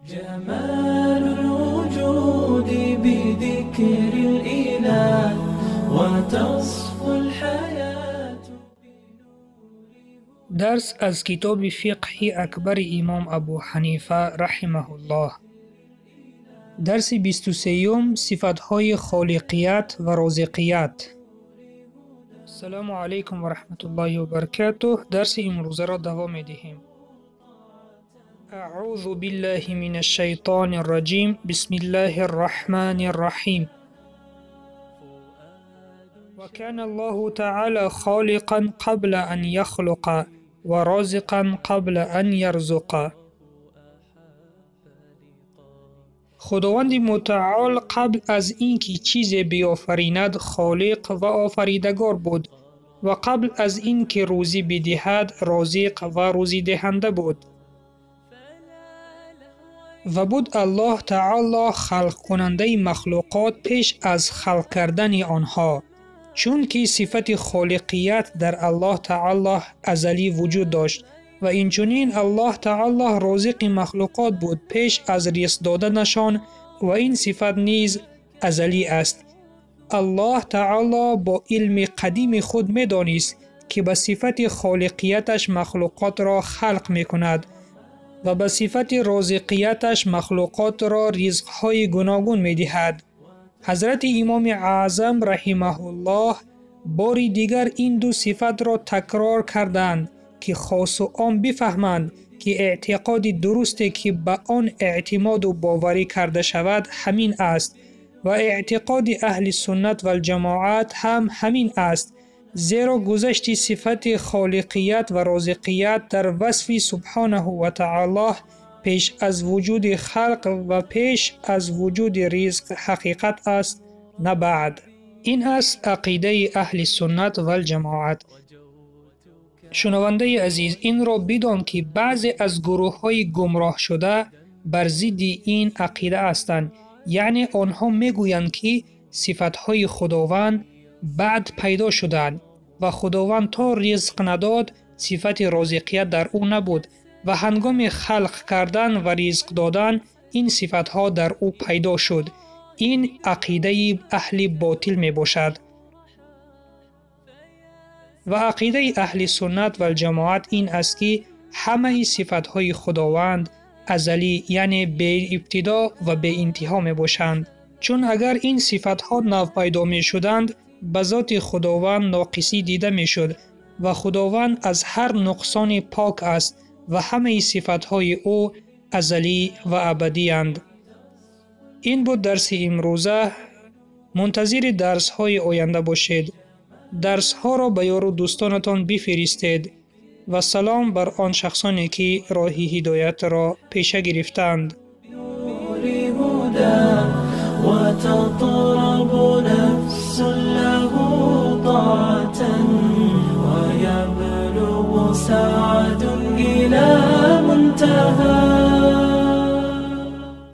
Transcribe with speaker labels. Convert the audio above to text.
Speaker 1: جمال الوجود بذكر الإله وتصفو الحياة.
Speaker 2: درس از کتاب فقه اکبر امام ابو حنیفه رحمه الله. درس 23 صفتهای خالقیت و رازقیت. السلام علیکم و رحمت الله و برکاته. درس امروزه را دوام دهیم. اعوذ بالله من الشیطان الرجیم. بسم الله الرحمن الرحیم. وكان الله تعالى خالقا قبل أن يخلق ورازقا قبل أن يرزق. خداوند متعال قبل از اینکه چیزی بیافریند خالق و آفریدگار بود و قبل از اینکه روزی بدهد رازق و روزی دهنده بود. و بود الله تعالی خلق کننده مخلوقات پیش از خلق کردن آنها، چون که صفت خالقیت در الله تعالی ازلی وجود داشت و اینچنین الله تعالی رازق مخلوقات بود پیش از رزق دادنشان و این صفت نیز ازلی است. الله تعالی با علم قدیم خود می دانست که به صفت خالقیتش مخلوقات را خلق می کند و به صفت رازقیتش مخلوقات را رزقهای گوناگون می دهد. حضرت امام اعظم رحمه الله باری دیگر این دو صفت را تکرار کردند که خاص و عام بفهمند که اعتقاد درستی که به آن اعتماد و باوری کرده شود همین است و اعتقاد اهل سنت و الجماعت هم همین است، زیرا گذشت صفت خالقیت و رازقیت در وصف سبحانه و تعالی پیش از وجود خلق و پیش از وجود رزق حقیقت است، نه بعد. این است عقیده اهل سنت و الجماعت. شنونده عزیز، این را بدان که بعضی از گروه های گمراه شده بر ضد این عقیده هستند، یعنی آنها میگویند که صفت های خداوند بعد پیدا شدند و خداوند تا رزق نداد صفت رازقیت در او نبود و هنگام خلق کردن و رزق دادن این صفت ها در او پیدا شد. این عقیده اهل باطل می باشد. و عقیده اهل سنت و الجماعت این است که همه صفت های خداوند ازلی، یعنی به ابتدا و به انتها می باشند، چون اگر این صفت ها نو پیدا می شدند به ذات خداوند ناقصی دیده می شد و خداوند از هر نقصان پاک است و همه صفت های او ازلی و ابدی اند. این بود درس امروزه. منتظر درس های آینده باشید. درس ها را به یار و دوستانتان بفرستید و سلام بر آن شخصانی که راه هدایت را پیشه گرفتند.
Speaker 1: وتطرب نفس له طاعة ويبلغ سعادة